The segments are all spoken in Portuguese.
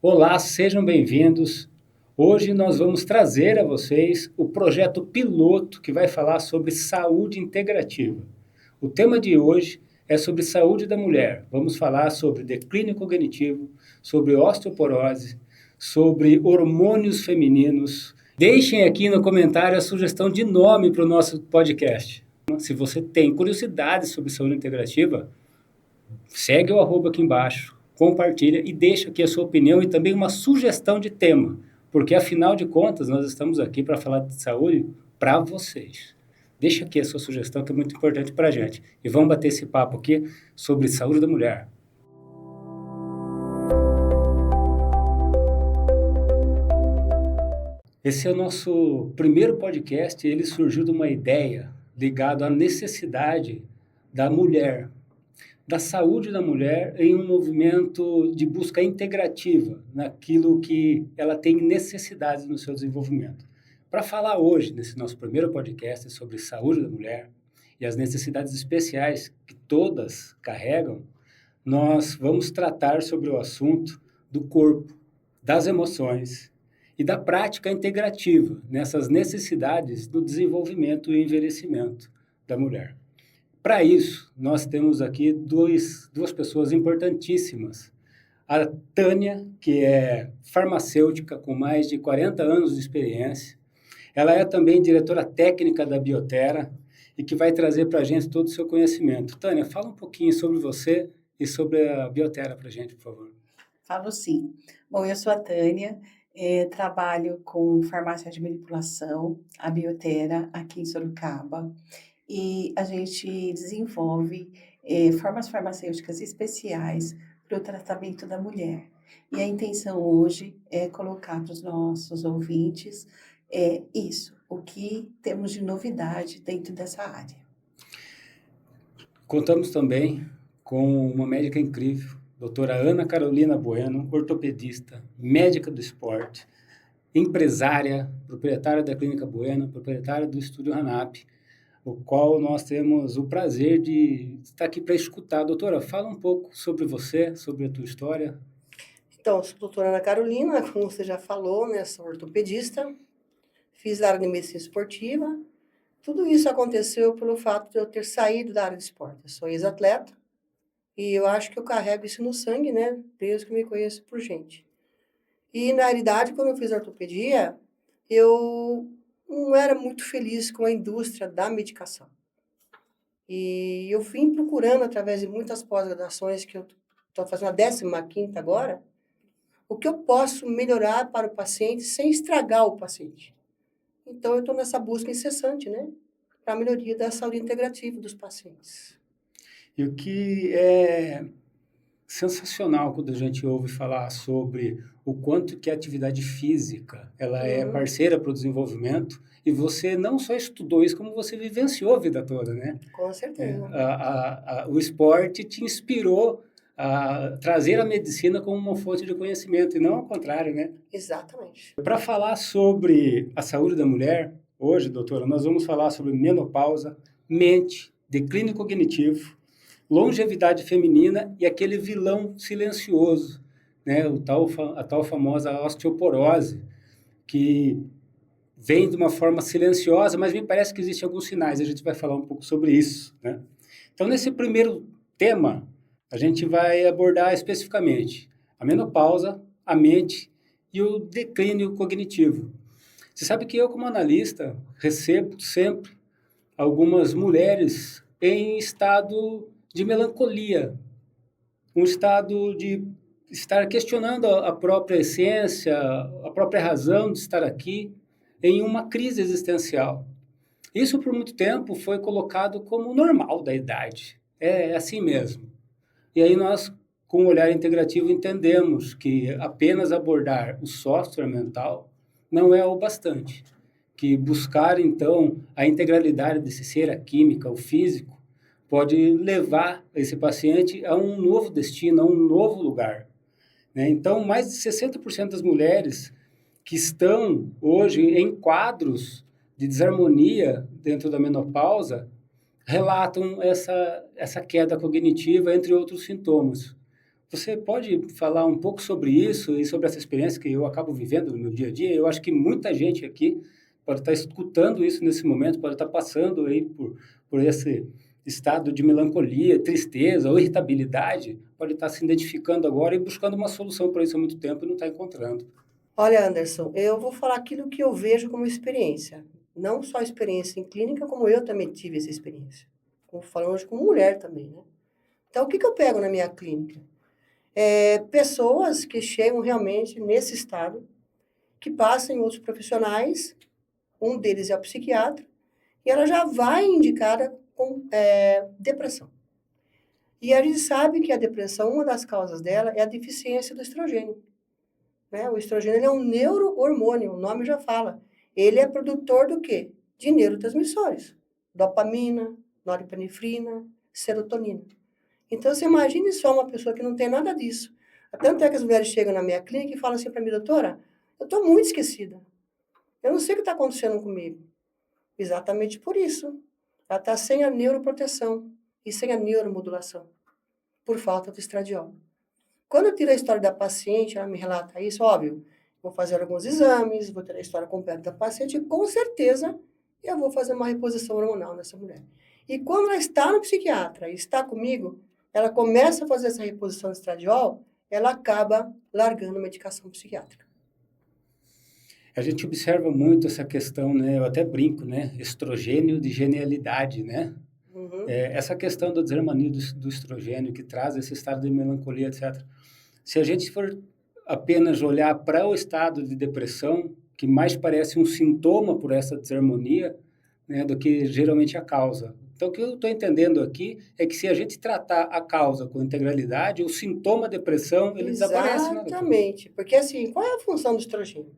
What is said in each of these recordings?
Olá, sejam bem-vindos. Hoje nós vamos trazer a vocês o projeto piloto que vai falar sobre saúde integrativa. O tema de hoje é sobre saúde da mulher. Vamos falar sobre declínio cognitivo, sobre osteoporose, sobre hormônios femininos. Deixem aqui no comentário a sugestão de nome para o nosso podcast. Se você tem curiosidade sobre saúde integrativa, segue o arroba aqui embaixo, compartilha e deixa aqui a sua opinião e também uma sugestão de tema, porque afinal de contas nós estamos aqui para falar de saúde para vocês. Deixa aqui a sua sugestão que é muito importante para a gente. E vamos bater esse papo aqui sobre saúde da mulher. Esse é o nosso primeiro podcast e ele surgiu de uma ideia ligada à necessidade da mulher, da saúde da mulher em um movimento de busca integrativa naquilo que ela tem necessidades no seu desenvolvimento. Para falar hoje, nesse nosso primeiro podcast sobre saúde da mulher e as necessidades especiais que todas carregam, nós vamos tratar sobre o assunto do corpo, das emoções e da prática integrativa nessas necessidades do desenvolvimento e envelhecimento da mulher. Para isso, nós temos aqui duas pessoas importantíssimas. A Tânia, que é farmacêutica com mais de 40 anos de experiência. Ela é também diretora técnica da Biotera e que vai trazer para a gente todo o seu conhecimento. Tânia, fala um pouquinho sobre você e sobre a Biotera para a gente, por favor. Falo sim. Bom, eu sou a Tânia, trabalho com farmácia de manipulação, a Biotera, aqui em Sorocaba. E a gente desenvolve formas farmacêuticas especiais para o tratamento da mulher. E a intenção hoje é colocar para os nossos ouvintes o que temos de novidade dentro dessa área. Contamos também com uma médica incrível, doutora Ana Carolina Bueno, ortopedista, médica do esporte, empresária, proprietária da Clínica Bueno, proprietária do Estúdio Hanap, o qual nós temos o prazer de estar aqui para escutar. Doutora, fala um pouco sobre você, sobre a tua história. Então, eu sou a doutora Ana Carolina, como você já falou, né? Sou ortopedista, fiz a área de medicina esportiva. Tudo isso aconteceu pelo fato de eu ter saído da área de esporte. Eu sou ex-atleta e eu acho que eu carrego isso no sangue, né? Desde que eu me conheço por gente. E, na realidade, quando eu fiz a ortopedia, eu não era muito feliz com a indústria da medicação. E eu vim procurando, através de muitas pós-graduações, que eu estou fazendo a 15ª agora, o que eu posso melhorar para o paciente sem estragar o paciente. Então, eu estou nessa busca incessante, né? Para a melhoria da saúde integrativa dos pacientes. E o que é sensacional quando a gente ouve falar sobre o quanto que a atividade física ela é parceira para o desenvolvimento, e você não só estudou isso, como você vivenciou a vida toda, né? Com certeza. O esporte te inspirou a trazer a medicina como uma fonte de conhecimento, e não ao contrário, né? Exatamente. Para falar sobre a saúde da mulher, hoje, doutora, nós vamos falar sobre menopausa, mente, declínio cognitivo, longevidade feminina e aquele vilão silencioso, né? A tal famosa osteoporose, que vem de uma forma silenciosa, mas me parece que existem alguns sinais, a gente vai falar um pouco sobre isso, né? Então, nesse primeiro tema, a gente vai abordar especificamente a menopausa, a mente e o declínio cognitivo. Você sabe que eu, como analista, recebo sempre algumas mulheres em estado de melancolia, um estado de estar questionando a própria essência, a própria razão de estar aqui, em uma crise existencial. Isso, por muito tempo, foi colocado como normal da idade. É assim mesmo. E aí nós, com o olhar integrativo, entendemos que apenas abordar o software mental não é o bastante. Que buscar, então, a integralidade desse ser, a química, o físico, pode levar esse paciente a um novo destino, a um novo lugar, né? Então, mais de 60% das mulheres que estão hoje em quadros de desarmonia dentro da menopausa relatam essa queda cognitiva, entre outros sintomas. Você pode falar um pouco sobre isso e sobre essa experiência que eu acabo vivendo no meu dia a dia? Eu acho que muita gente aqui pode estar escutando isso nesse momento, pode estar passando aí por esse estado de melancolia, tristeza ou irritabilidade, pode estar se identificando agora e buscando uma solução para isso há muito tempo e não está encontrando. Olha, Anderson, eu vou falar aquilo que eu vejo como experiência. Não só experiência em clínica, como eu também tive essa experiência. Como falando hoje como mulher também, né? Então, o que eu pego na minha clínica? Pessoas que chegam realmente nesse estado, que passam em outros profissionais, um deles é o psiquiatra, e ela já vai indicada com depressão. E a gente sabe que a depressão, uma das causas dela é a deficiência do estrogênio. Né? O estrogênio ele é um neurohormônio, o nome já fala. Ele é produtor do quê? De neurotransmissores. Dopamina, norepinefrina, serotonina. Então, você imagine só uma pessoa que não tem nada disso. Tanto é que as mulheres chegam na minha clínica e falam assim para mim, doutora, eu estou muito esquecida. Eu não sei o que está acontecendo comigo. Exatamente por isso. Ela está sem a neuroproteção e sem a neuromodulação, por falta do estradiol. Quando eu tiro a história da paciente, ela me relata isso, óbvio, vou fazer alguns exames, vou ter a história completa da paciente e com certeza eu vou fazer uma reposição hormonal nessa mulher. E quando ela está no psiquiatra e está comigo, ela começa a fazer essa reposição de estradiol, ela acaba largando a medicação psiquiátrica. A gente observa muito essa questão, né? Eu até brinco, né? Estrogênio de genialidade, né? Uhum. Essa questão da desarmonia do estrogênio que traz esse estado de melancolia, etc. Se a gente for apenas olhar para o estado de depressão, que mais parece um sintoma por essa desarmonia, né, do que geralmente a causa. Então, o que eu estou entendendo aqui é que se a gente tratar a causa com integralidade, o sintoma depressão, ele desaparece, né, doutor? Exatamente, porque assim, qual é a função do estrogênio?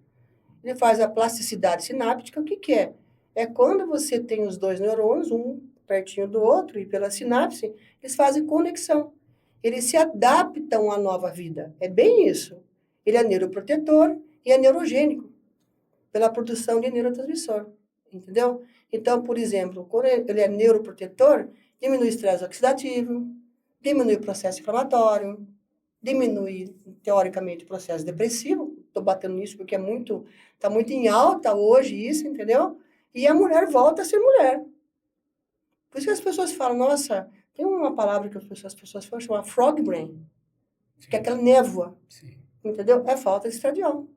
Ele faz a plasticidade sináptica, o que que é? É quando você tem os dois neurônios, um pertinho do outro, e pela sinapse, eles fazem conexão. Eles se adaptam à nova vida. É bem isso. Ele é neuroprotetor e é neurogênico, pela produção de neurotransmissor. Entendeu? Então, por exemplo, quando ele é neuroprotetor, diminui o estresse oxidativo, diminui o processo inflamatório, diminui, teoricamente, o processo depressivo. Estou batendo nisso porque está muito em alta hoje isso, entendeu? E a mulher volta a ser mulher. Por isso que as pessoas falam, nossa, tem uma palavra que as pessoas falam, chama frog brain, que é aquela névoa, Sim. entendeu? É falta de estradiol.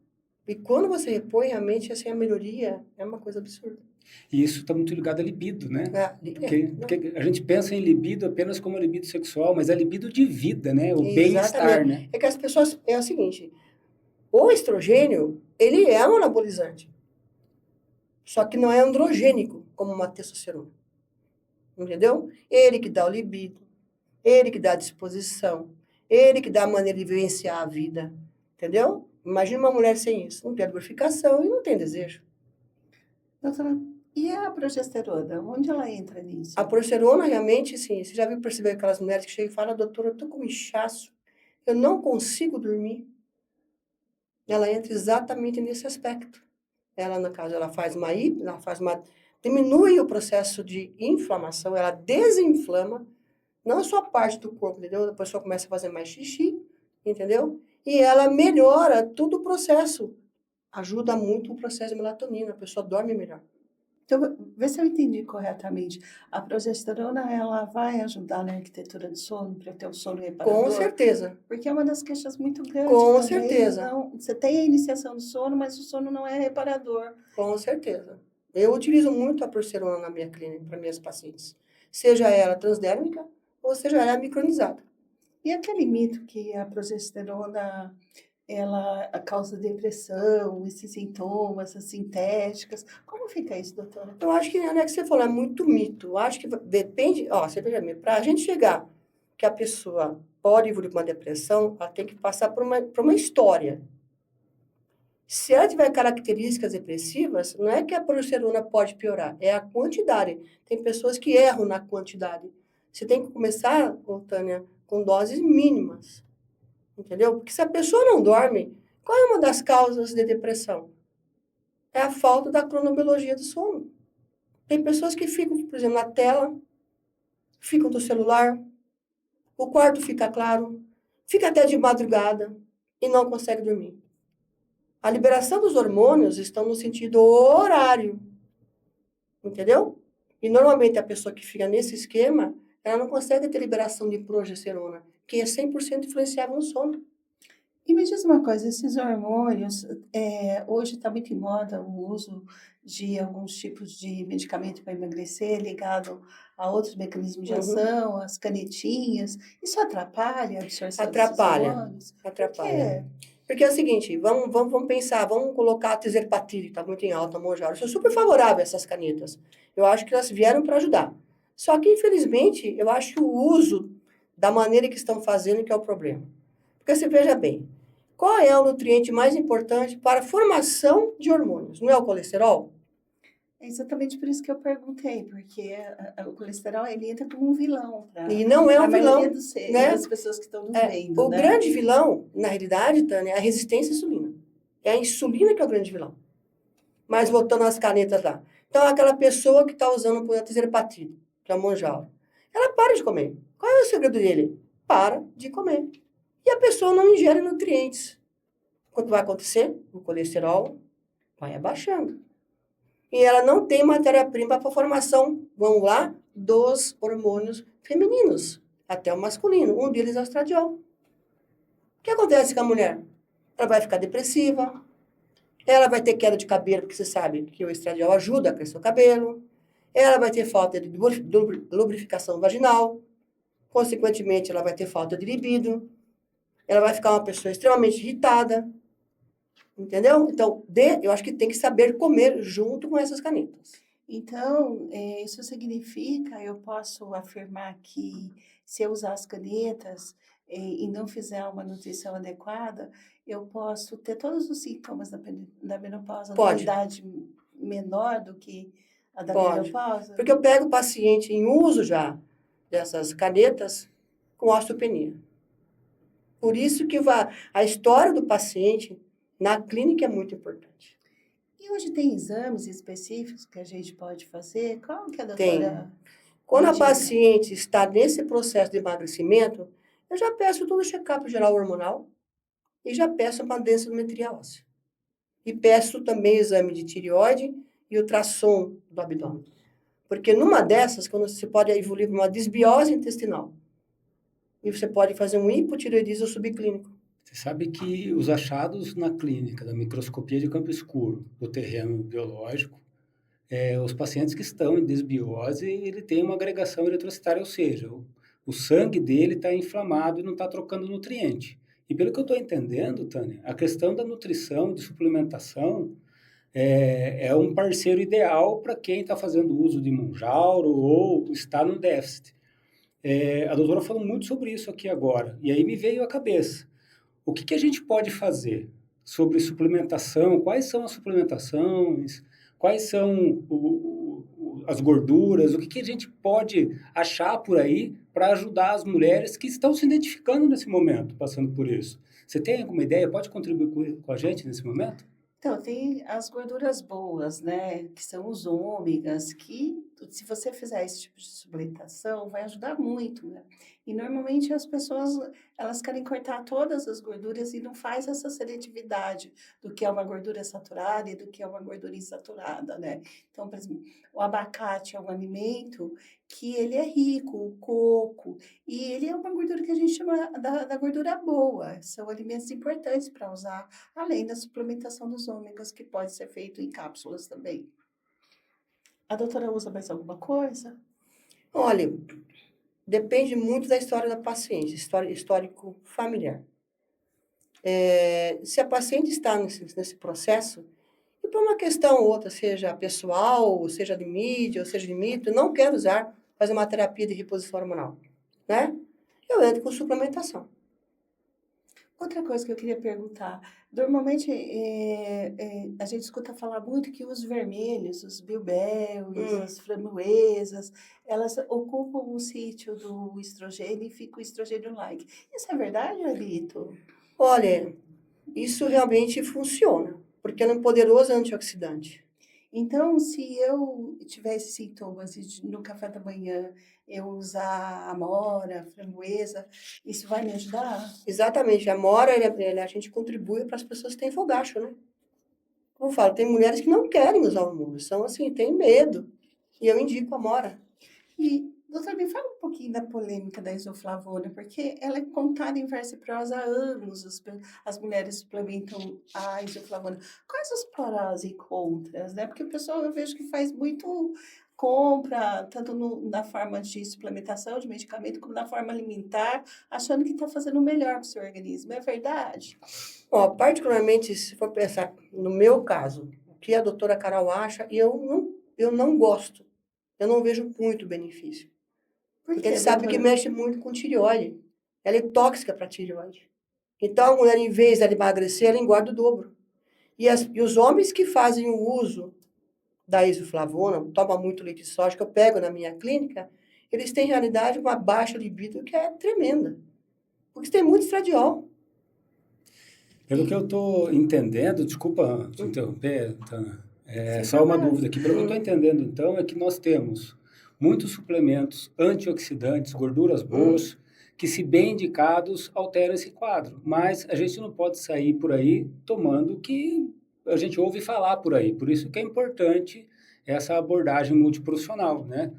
E quando você repõe, realmente, assim, a melhoria é uma coisa absurda. E isso está muito ligado à libido, né? Porque a gente pensa em libido apenas como libido sexual, mas é libido de vida, né? O bem-estar, né? É que as pessoas, é o seguinte, o estrogênio, ele é um anabolizante. Só que não é androgênico, como uma testosterona. Entendeu? Ele que dá o libido, ele que dá a disposição, ele que dá a maneira de vivenciar a vida. Entendeu? Imagina uma mulher sem isso. Não tem lubrificação e não tem desejo. Doutora, e a progesterona? Onde ela entra nisso? A progesterona, realmente, sim. Você já viu perceber aquelas mulheres que chegam e falam, doutora, eu tô com inchaço, eu não consigo dormir. Ela entra exatamente nesse aspecto. Ela, no caso, ela faz uma diminui o processo de inflamação, ela desinflama, não só parte do corpo, entendeu? A pessoa começa a fazer mais xixi, entendeu? E ela melhora todo o processo. Ajuda muito o processo de melatonina, a pessoa dorme melhor. Então, vê se eu entendi corretamente. A progesterona, ela vai ajudar na arquitetura do sono, para ter um sono reparador? Com certeza. Porque é uma das queixas muito grandes Com também. certeza. Não, você tem a iniciação do sono, mas o sono não é reparador. Com certeza. Eu utilizo muito a progesterona na minha clínica, para minhas pacientes. Seja ela transdérmica ou seja ela micronizada. E aquele mito que a progesterona, ela causa depressão, esses sintomas, as sintéticas. Como fica isso, doutora? Eu acho que, né, que você falou, é muito mito. Eu acho que depende, ó, você veja bem, para a gente chegar que a pessoa pode evoluir com uma depressão, ela tem que passar por uma história. Se ela tiver características depressivas, não é que a progesterona pode piorar, é a quantidade. Tem pessoas que erram na quantidade. Você tem que começar, Tânia, com doses mínimas. Entendeu? Porque se a pessoa não dorme, qual é uma das causas de depressão? É a falta da cronobiologia do sono. Tem pessoas que ficam, por exemplo, na tela, ficam do celular, o quarto fica claro, fica até de madrugada e não consegue dormir. A liberação dos hormônios estão no sentido horário, entendeu? E normalmente a pessoa que fica nesse esquema, ela não consegue ter liberação de progesterona, que é 100% influenciável no sono. E me diz uma coisa, esses hormônios, hoje está muito em moda o uso de alguns tipos de medicamento para emagrecer, ligado a outros mecanismos de ação, as canetinhas. Isso atrapalha a absorção desses Atrapalha, hormônios? Por atrapalha. quê? Porque é o seguinte, vamos pensar, vamos colocar a tizerpatril, que está muito em alta, Monjaro. Eu sou super favorável a essas canetas. Eu acho que elas vieram para ajudar. Só que, infelizmente, eu acho que o uso da maneira que estão fazendo que é o problema. Porque você veja bem, qual é o nutriente mais importante para a formação de hormônios? Não é o colesterol? É exatamente por isso que eu perguntei, porque o colesterol ele entra como um vilão E não é para um a maioria vilão, né? das pessoas que estão nos vendo, O né? grande vilão, na realidade, Tânia, é a resistência à insulina. É a insulina que é o grande vilão. Mas voltando às canetas lá. Então, aquela pessoa que está usando a tizerpatril, que é o Monjaro, ela para de comer. Qual é o segredo dele? Para de comer. E a pessoa não ingere nutrientes. O que vai acontecer? O colesterol vai abaixando. E ela não tem matéria-prima para a formação, vamos lá, dos hormônios femininos, até o masculino. Um deles é o estradiol. O que acontece com a mulher? Ela vai ficar depressiva, ela vai ter queda de cabelo, porque você sabe que o estradiol ajuda a crescer o cabelo, ela vai ter falta de lubrificação vaginal, consequentemente, ela vai ter falta de libido, ela vai ficar uma pessoa extremamente irritada, entendeu? Então, eu acho que tem que saber comer junto com essas canetas. Então, isso significa, eu posso afirmar que se eu usar as canetas e não fizer uma nutrição adequada, eu posso ter todos os sintomas da menopausa numa Pode. idade menor do que a da Pode. menopausa? Porque eu pego o paciente em uso já dessas canetas com osteopenia. Por isso que a história do paciente na clínica é muito importante. E hoje tem exames específicos que a gente pode fazer? Qual que a Tem. doutora Quando a indica? paciente está nesse processo de emagrecimento, eu já peço todo o check-up geral hormonal e já peço uma densitometria óssea. E peço também exame de tireoide e ultrassom do abdômen. Porque numa dessas, quando você pode evoluir para uma desbiose intestinal, e você pode fazer um hipotireoidismo subclínico. Você sabe que os achados na clínica da microscopia de campo escuro do terreno biológico, os pacientes que estão em desbiose, ele tem uma agregação eritrocitária, ou seja, o sangue dele está inflamado e não está trocando nutriente. E pelo que eu estou entendendo, Tânia, a questão da nutrição, de suplementação, é um parceiro ideal para quem está fazendo uso de Mounjaro ou está no déficit. A doutora falou muito sobre isso aqui agora, e aí me veio à cabeça. O que a gente pode fazer sobre suplementação? Quais são as suplementações? Quais são as gorduras? O que a gente pode achar por aí para ajudar as mulheres que estão se identificando nesse momento, passando por isso? Você tem alguma ideia? Pode contribuir com a gente nesse momento? Então, tem as gorduras boas, né? Que são os ômegas, que se você fizer esse tipo de suplementação, vai ajudar muito, né? E normalmente as pessoas, elas querem cortar todas as gorduras e não faz essa seletividade do que é uma gordura saturada e do que é uma gordura insaturada, né? Então, por exemplo, o abacate é um alimento que ele é rico, o coco, e ele é uma gordura que a gente chama da gordura boa. São alimentos importantes para usar, além da suplementação dos ômegas, que pode ser feito em cápsulas também. A doutora usa mais alguma coisa? Olha, depende muito da história da paciente, histórico familiar. Se a paciente está nesse processo, e por uma questão ou outra, seja pessoal, seja de mídia, ou seja de mito, não quero fazer uma terapia de reposição hormonal, né? Eu entro com suplementação. Outra coisa que eu queria perguntar, normalmente a gente escuta falar muito que os vermelhos, os bilberries, as framboesas, elas ocupam o sítio do estrogênio e fica o estrogênio-like. Isso é verdade, Alito? Olha, isso realmente funciona, porque ela é um poderoso antioxidante. Então, se eu tiver esses sintomas e no café da manhã eu usar amora, framboesa, isso vai me ajudar? Exatamente. A mora, a gente contribui para as pessoas que têm fogacho, né? Como eu falo, tem mulheres que não querem usar o muro, são assim, têm medo. E eu indico a mora. E, doutora, me fala um pouquinho da polêmica da isoflavona, porque ela é contada em verso e prosa há anos, as mulheres suplementam a isoflavona. Quais os prós e contras, né? Porque o pessoal, eu vejo que faz muito compra, tanto na forma de suplementação de medicamento, como na forma alimentar, achando que está fazendo o melhor para o seu organismo. É verdade? Ó, particularmente, se for pensar no meu caso, o que a doutora Carol acha, e eu não gosto. Eu não vejo muito benefício. Por Porque a quê, gente sabe que doutora? mexe muito com tireoide. Ela é tóxica para a tireoide. Então, a mulher, em vez de emagrecer, ela engorda o dobro. E os homens que fazem o uso da isoflavona, tomam muito leite de soja, que eu pego na minha clínica, eles têm, em realidade, uma baixa libido que é tremenda. Porque tem muito estradiol. Pelo que eu estou entendendo, desculpa te interromper, Tana, é Sem só uma problema. dúvida aqui. Pelo que eu estou entendendo, então, é que nós temos muitos suplementos antioxidantes, gorduras boas, que, se bem indicados, alteram esse quadro. Mas a gente não pode sair por aí tomando o que a gente ouve falar por aí. Por isso que é importante essa abordagem multiprofissional, né?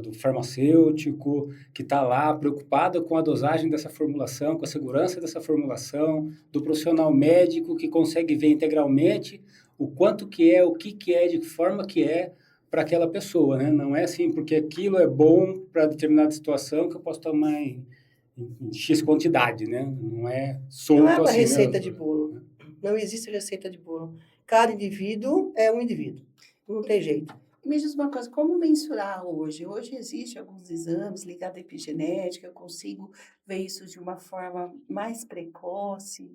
Do farmacêutico, que está lá preocupado com a dosagem dessa formulação, com a segurança dessa formulação, do profissional médico que consegue ver integralmente o quanto que é, o que é, de que forma que é para aquela pessoa, né? Não é assim, porque aquilo é bom para determinada situação que eu posso tomar em X quantidade, né? Não é Não é solto uma assim, né, receita de doutora? bolo. Não existe receita de bolo. Cada indivíduo é um indivíduo. Não tem jeito. Me diz uma coisa, como mensurar hoje? Hoje existem alguns exames ligados à epigenética, eu consigo ver isso de uma forma mais precoce.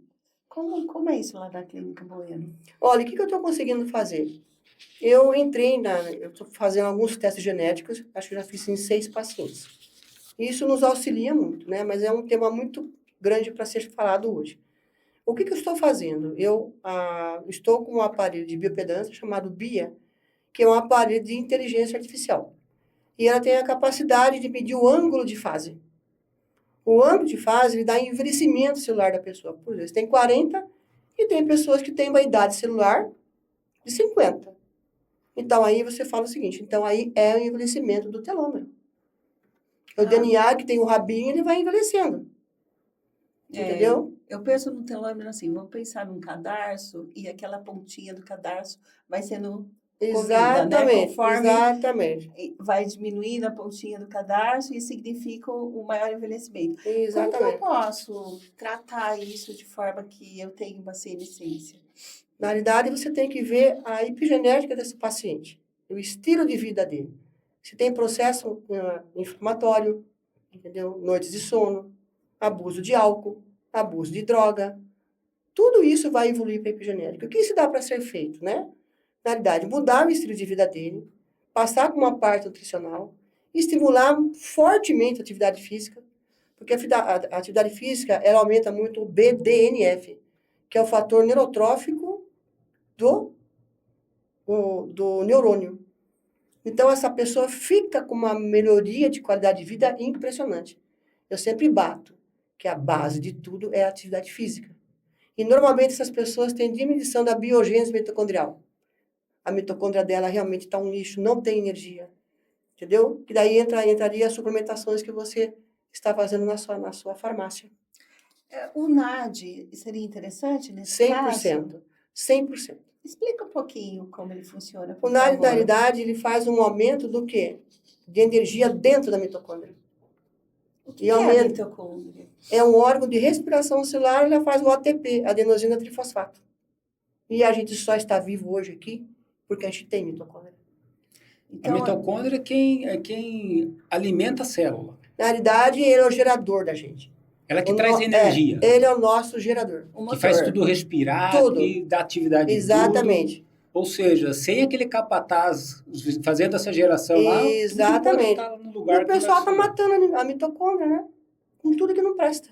Como é isso lá na Clínica Bueno? Olha, o que eu estou conseguindo fazer? Eu estou fazendo alguns testes genéticos, acho que já fiz em 6 pacientes. Isso nos auxilia muito, né? Mas é um tema muito grande para ser falado hoje. O que eu estou fazendo? Eu estou com um aparelho de biopedância chamado BIA, que é um aparelho de inteligência artificial. E ela tem a capacidade de medir o ângulo de fase. O ângulo de fase ele dá envelhecimento celular da pessoa. Por exemplo, tem 40 e tem pessoas que têm uma idade celular de 50. Então, aí você fala o seguinte, então aí é o envelhecimento do telômero. O DNA que tem o rabinho, ele vai envelhecendo. Entendeu? Eu penso no telômero assim, vamos pensar num cadarço e aquela pontinha do cadarço vai sendo corrida, né? Exatamente, Conforme exatamente, vai diminuindo a pontinha do cadarço, isso significa o maior envelhecimento. Como que eu exatamente. posso tratar isso de forma que eu tenha uma senescência? Na realidade, você tem que ver a epigenética desse paciente, o estilo de vida dele. Se tem processo inflamatório, entendeu? Noites de sono, abuso de álcool, abuso de droga. Tudo isso vai evoluir para a epigenética. O que isso dá para ser feito, né? Na realidade, mudar o estilo de vida dele, passar com uma parte nutricional, estimular fortemente a atividade física, porque a atividade física, ela aumenta muito o BDNF, que é o fator neurotrófico do neurônio. Então, essa pessoa fica com uma melhoria de qualidade de vida impressionante. Eu sempre bato que a base de tudo é a atividade física. E, normalmente, essas pessoas têm diminuição da biogênese mitocondrial. A mitocôndria dela realmente está um lixo, não tem energia. Entendeu? E daí entraria as suplementações que você está fazendo na sua farmácia. O NAD seria interessante nesse 100%. caso? 100%. Explica um pouquinho como ele funciona, O por NAD, favor. na realidade, ele faz um aumento do quê? De energia dentro da mitocôndria. O que E é a aumenta. mitocôndria? É um órgão de respiração celular, ela faz o ATP, adenosina trifosfato. E a gente só está vivo hoje aqui porque a gente tem mitocôndria. A Então, mitocôndria é quem alimenta a célula. Na realidade, ele é o gerador da gente. Ela que traz energia, Ele é o nosso gerador. o que faz motor. tudo respirar, Tudo. que dá atividade em tudo. Exatamente. Ou seja, sem aquele capataz fazendo essa geração lá, tudo pode Exatamente. estar no E lugar o que vai pessoal está funcionar. matando a mitocôndria, né? Com tudo que não presta.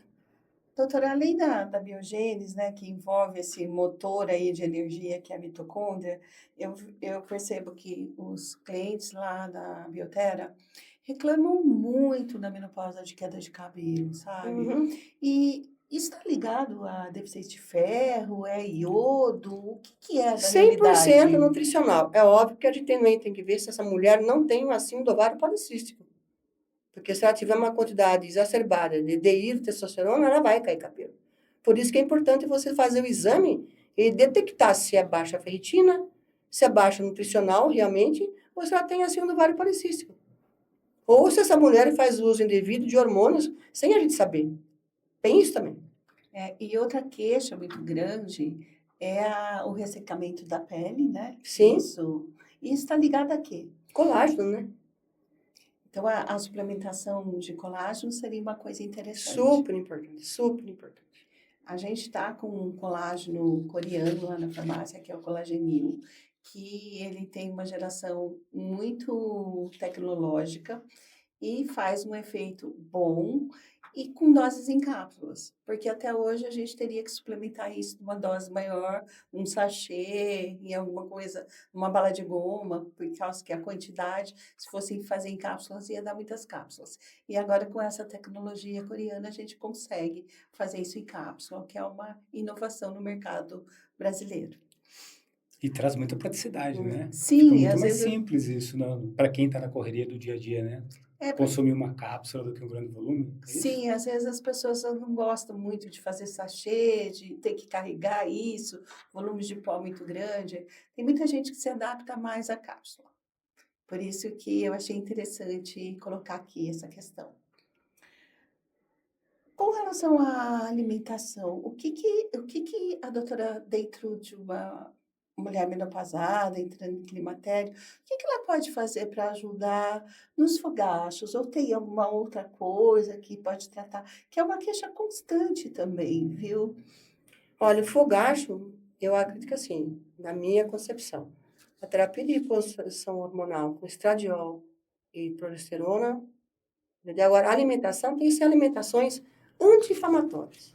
Doutora, além da biogênese, né, que envolve esse motor aí de energia que é a mitocôndria, eu percebo que os clientes lá da Biotera reclamam muito na menopausa de queda de cabelo, sabe? Uhum. E isso está ligado à deficiência de ferro, é iodo? O que que é na 100% realidade? nutricional. É óbvio que a gente também tem que ver se essa mulher não tem um acima do ovário policístico. Porque se ela tiver uma quantidade exacerbada de testosterona, ela vai cair cabelo. Por isso que é importante você fazer o exame e detectar se é baixa ferritina, se é baixa nutricional realmente, ou se ela tem acima do ovário policístico. Ou se essa mulher faz uso indevido de hormônios sem a gente saber. Tem isso também. E outra queixa muito grande é o ressecamento da pele, né? Sim. Isso está ligado a quê? Colágeno, né? Então, a suplementação de colágeno seria uma coisa interessante. Super importante, super importante. A gente está com um colágeno coreano lá na farmácia, que é o Colagenil, que ele tem uma geração muito tecnológica e faz um efeito bom e com doses em cápsulas, porque até hoje a gente teria que suplementar isso numa dose maior, um sachê, em alguma coisa, uma bala de goma, por causa que a quantidade, se fosse fazer em cápsulas, ia dar muitas cápsulas. E agora com essa tecnologia coreana a gente consegue fazer isso em cápsula, que é uma inovação no mercado brasileiro. E traz muita praticidade, né? Fica Sim, muito às mais vezes simples isso, para quem está na correria do dia a dia, né? é Consumir uma cápsula do que um grande volume, é isso? sim, às vezes as pessoas não gostam muito de fazer sachê, de ter que carregar isso, volumes de pó muito grande. Tem muita gente que se adapta mais à cápsula. Por isso que eu achei interessante colocar aqui essa questão. Com relação à alimentação, o que que a doutora, dentro de uma mulher menopausada, entrando em climatério, o que que ela pode fazer para ajudar nos fogachos? Ou tem alguma outra coisa que pode tratar? Que é uma queixa constante também, viu? Olha, o fogacho, eu acredito que assim, na minha concepção, a terapia de reposição hormonal com estradiol e progesterona, entendeu? Agora, a alimentação tem que ser alimentações anti-inflamatórias.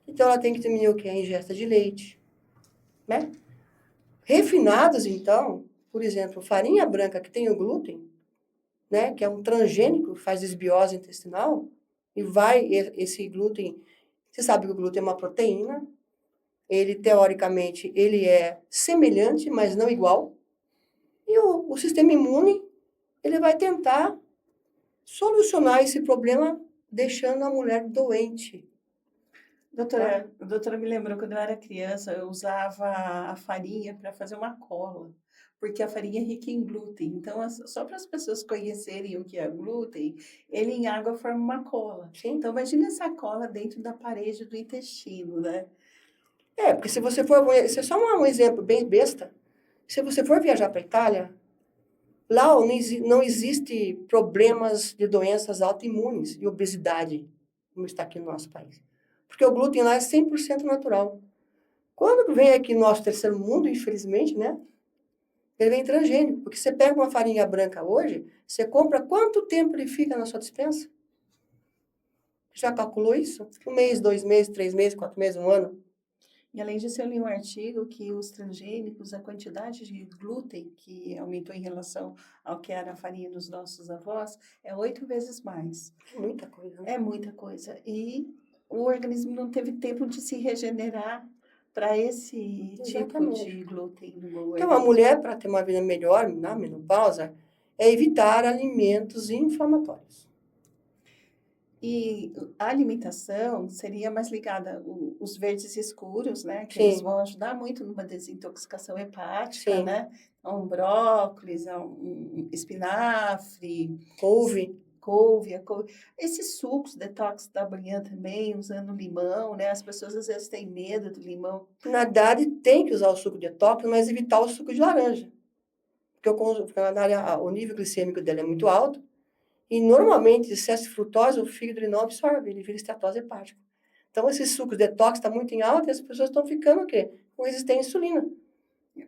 Então, ela tem que diminuir o que é a ingesta de leite, né? Refinados, então, por exemplo, farinha branca que tem o glúten, né? Que é um transgênico, faz desbiose intestinal, e esse glúten, você sabe que o glúten é uma proteína, ele, teoricamente, ele é semelhante, mas não igual. E o sistema imune, ele vai tentar solucionar esse problema deixando a mulher doente. A doutora me lembrou, quando eu era criança, eu usava a farinha para fazer uma cola, porque a farinha é rica em glúten. Então, só para as pessoas conhecerem o que é glúten, ele em água forma uma cola. Sim. Então, imagina essa cola dentro da parede do intestino, né? Porque se você for... Isso é só um exemplo bem besta. Se você for viajar para a Itália, lá não existe problemas de doenças autoimunes e obesidade, como está aqui no nosso país. Porque o glúten lá é 100% natural. Quando vem aqui no nosso terceiro mundo, infelizmente, né? Ele vem transgênico. Porque você pega uma farinha branca hoje, você compra, quanto tempo ele fica na sua despensa? Já calculou isso? 1 mês, 2 meses, 3 meses, 4 meses, 1 ano? E além disso, eu li um artigo que os transgênicos, a quantidade de glúten que aumentou em relação ao que era a farinha dos nossos avós, é 8 vezes mais. É muita coisa, né? É muita coisa. E o organismo não teve tempo de se regenerar para esse tipo Exatamente. de glúten no Então, a organismo. mulher, para ter uma vida melhor na menopausa, é evitar alimentos inflamatórios. E a alimentação seria mais ligada os verdes escuros, né? Que Sim. eles vão ajudar muito numa desintoxicação hepática, Sim. né? Um brócolis, um espinafre, Couve. couve. Esses sucos detox da manhã também, usando limão, né? As pessoas às vezes têm medo do limão. Na verdade, tem que usar o suco detox, mas evitar o suco de laranja. Porque o nível glicêmico dele é muito alto. E, normalmente, excesso de frutose, o fígado ele não absorve, ele vira esteatose hepática. Então, esse suco detox está muito em alta e as pessoas estão ficando o quê? Com resistência à insulina.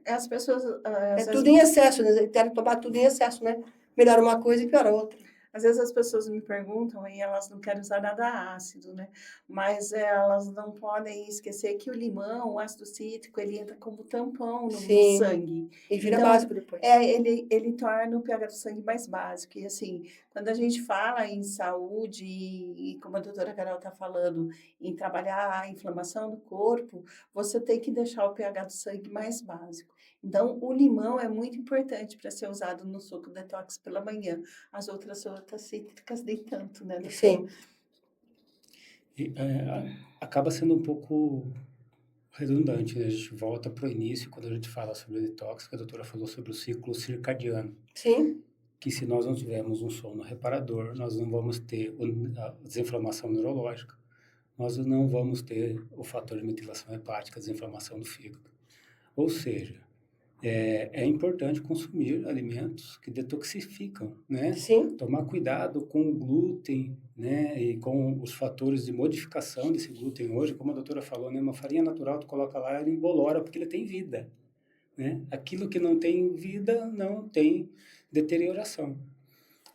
As pessoas, às É vezes, tudo em excesso, né? Eles querem tomar tudo em excesso, né? Melhora uma coisa e piora outra. Às vezes as pessoas me perguntam e elas não querem usar nada ácido, né? Mas elas não podem esquecer que o limão, o ácido cítrico, ele entra como tampão no Sim. sangue. E vira Então, básico depois. ele torna o pH do sangue mais básico. E assim, quando a gente fala em saúde, e como a doutora Carol está falando, em trabalhar a inflamação do corpo, você tem que deixar o pH do sangue mais básico. Então, o limão é muito importante para ser usado no suco detox pela manhã. As outras frutas cítricas nem tanto, né, doutora? Sim. E, acaba sendo um pouco redundante, né? A gente volta para o início, quando a gente fala sobre detox, que a doutora falou sobre o ciclo circadiano, Sim. que se nós não tivermos um sono reparador, nós não vamos ter a desinflamação neurológica, nós não vamos ter o fator de metilação hepática, a desinflamação do fígado. Ou seja, é importante consumir alimentos que detoxificam, né? Sim. Tomar cuidado com o glúten, né? E com os fatores de modificação desse glúten hoje, como a doutora falou, né? Uma farinha natural, tu coloca lá, ele embolora porque ele tem vida, né? Aquilo que não tem vida não tem deterioração.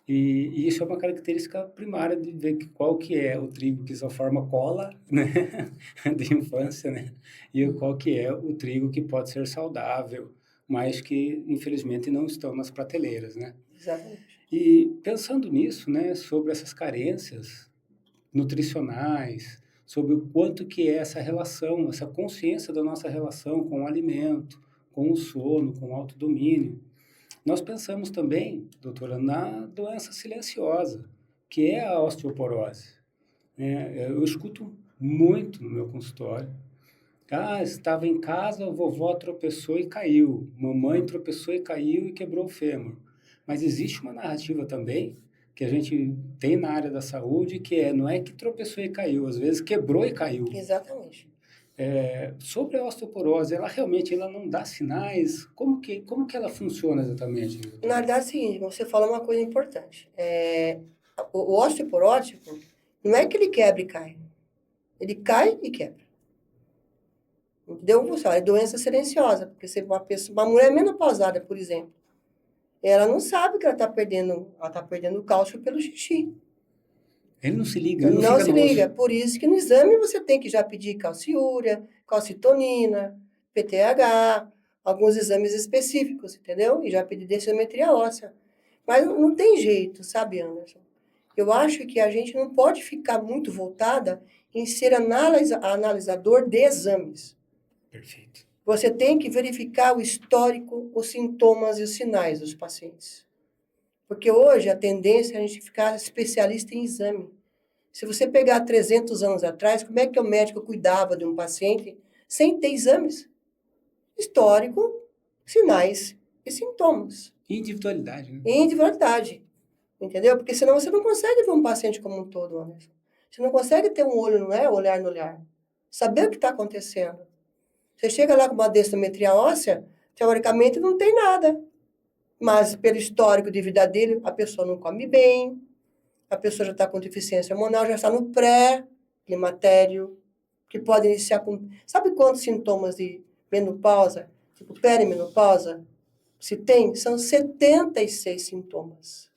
E isso é uma característica primária de ver qual que é o trigo que só forma cola, né? De infância, né? E qual que é o trigo que pode ser saudável, mas que infelizmente não estão nas prateleiras, né? Exatamente. E pensando nisso, né, sobre essas carências nutricionais, sobre o quanto que é essa relação, essa consciência da nossa relação com o alimento, com o sono, com o autodomínio, nós pensamos também, doutora, na doença silenciosa, que é a osteoporose. Eu escuto muito no meu consultório. Ah, estava em casa, a vovó tropeçou e caiu. Mamãe tropeçou e caiu e quebrou o fêmur. Mas existe uma narrativa também que a gente tem na área da saúde que não é que tropeçou e caiu, às vezes quebrou e caiu. Exatamente. Sobre a osteoporose, ela realmente não dá sinais? Como que ela funciona exatamente, doutora? Na verdade, é o seguinte, você falou uma coisa importante. O osteoporótico, não é que ele quebra e cai. Ele cai e quebra. Entendeu? Você fala, é doença silenciosa, porque se uma mulher menopausada, por exemplo, ela não sabe que ela está perdendo cálcio pelo xixi. Ele não se liga, ele não Não fica se no liga. osso. Por isso que no exame você tem que já pedir calciúria, calcitonina, PTH, alguns exames específicos, entendeu? E já pedir densimetria óssea. Mas não tem jeito, sabe, Anderson? Eu acho que a gente não pode ficar muito voltada em ser analisador de exames. Perfeito. Você tem que verificar o histórico, os sintomas e os sinais dos pacientes. Porque hoje a tendência é a gente ficar especialista em exame. Se você pegar 300 anos atrás, como é que o médico cuidava de um paciente sem ter exames? Histórico, sinais e sintomas. Individualidade, né? E individualidade. Entendeu? Porque senão você não consegue ver um paciente como um todo, Anderson. Você não consegue ter um olho, não é? Olhar no olhar. Saber o que está acontecendo. Você chega lá com uma densitometria óssea, teoricamente não tem nada. Mas pelo histórico de vida dele, a pessoa não come bem, a pessoa já está com deficiência hormonal, já está no pré-climatério, que pode iniciar com... Sabe quantos sintomas de menopausa, tipo perimenopausa, se tem? São 76 sintomas.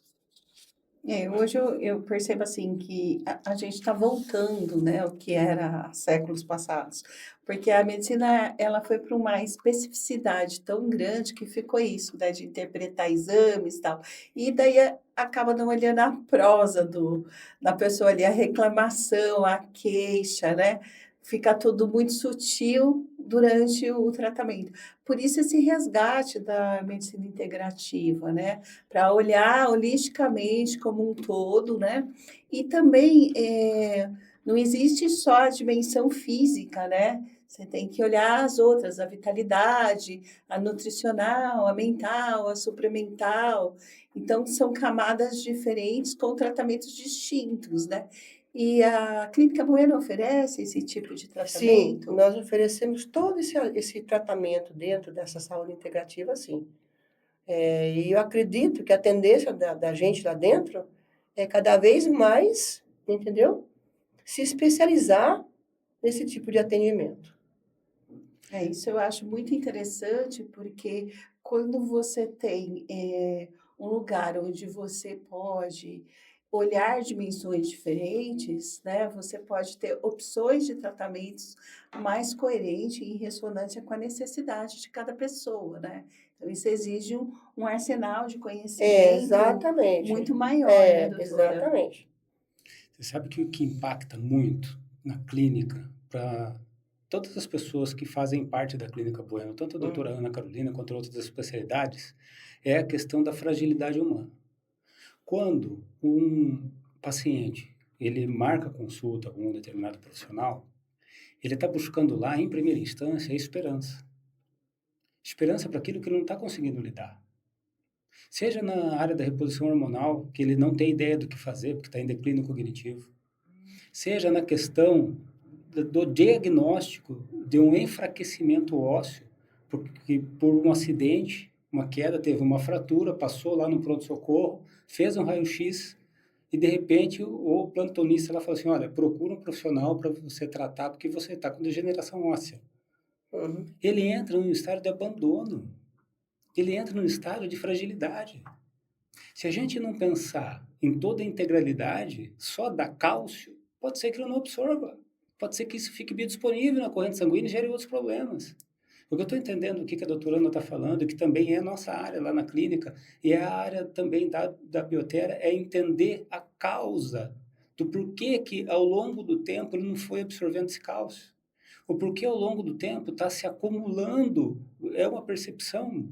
Hoje eu percebo assim que a gente está voltando, né, o que era há séculos passados, porque a medicina ela foi para uma especificidade tão grande que ficou isso, né, de interpretar exames e tal, e daí acaba não olhando a prosa da pessoa ali, a reclamação, a queixa, né, fica tudo muito sutil durante o tratamento. Por isso esse resgate da medicina integrativa, né? Para olhar holisticamente como um todo, né? E também não existe só a dimensão física, né? Você tem que olhar as outras, a vitalidade, a nutricional, a mental, a supramental. Então, são camadas diferentes com tratamentos distintos, né? E a Clínica Bueno oferece esse tipo de Sim, tratamento? nós oferecemos todo esse tratamento dentro dessa saúde integrativa, sim. E eu acredito que a tendência da gente lá dentro é cada vez mais, entendeu? Se especializar nesse tipo de atendimento. Isso eu acho muito interessante, porque quando você tem um lugar onde você pode olhar dimensões diferentes, né, você pode ter opções de tratamentos mais coerentes e em ressonância com a necessidade de cada pessoa, né? Então, isso exige um arsenal de conhecimento Exatamente. muito maior, né, doutora? Exatamente. Você sabe que o que impacta muito na clínica para todas as pessoas que fazem parte da Clínica Bueno, tanto a doutora Ana Carolina quanto outras especialidades, é a questão da fragilidade humana. Quando um paciente ele marca consulta com um determinado profissional, ele está buscando lá, em primeira instância, a esperança. Esperança para aquilo que ele não está conseguindo lidar. Seja na área da reposição hormonal, que ele não tem ideia do que fazer, porque está em declínio cognitivo. Seja na questão do diagnóstico de um enfraquecimento ósseo, porque por um acidente, uma queda, teve uma fratura, passou lá no pronto-socorro, fez um raio-x e, de repente, o plantonista lá falou assim, olha, procura um profissional para você tratar, porque você está com degeneração óssea. Ele entra num estado de abandono, ele entra num estado de fragilidade. Se a gente não pensar em toda a integralidade, só da cálcio, pode ser que ele não absorva. Pode ser que isso fique biodisponível na corrente sanguínea e gere outros problemas. O que eu estou entendendo o que a doutora Ana está falando, que também é a nossa área lá na clínica, e é a área também da Bioterra, é entender a causa do porquê que ao longo do tempo ele não foi absorvendo esse cálcio. O porquê ao longo do tempo está se acumulando, é uma percepção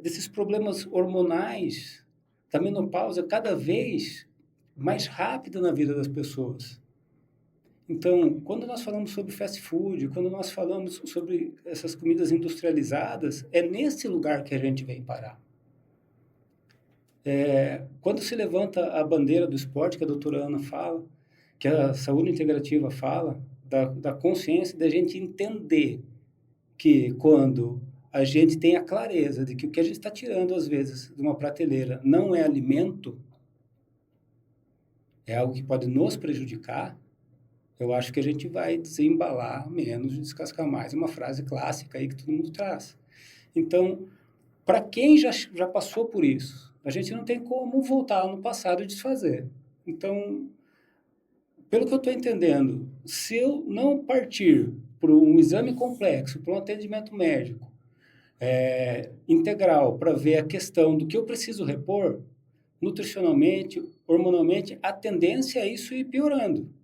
desses problemas hormonais, da menopausa cada vez mais rápida na vida das pessoas. Então, quando nós falamos sobre fast food, quando nós falamos sobre essas comidas industrializadas, é nesse lugar que a gente vem parar. Quando se levanta a bandeira do esporte, que a doutora Ana fala, que a saúde integrativa fala, da consciência da gente entender que quando a gente tem a clareza de que o que a gente está tirando, às vezes, de uma prateleira não é alimento, é algo que pode nos prejudicar, eu acho que a gente vai desembalar menos e descascar mais. É uma frase clássica aí que todo mundo traz. Então, para quem já passou por isso, a gente não tem como voltar no passado e desfazer. Então, pelo que eu estou entendendo, se eu não partir por um exame complexo, por um atendimento médico integral, para ver a questão do que eu preciso repor, nutricionalmente, hormonalmente, a tendência é isso ir piorando.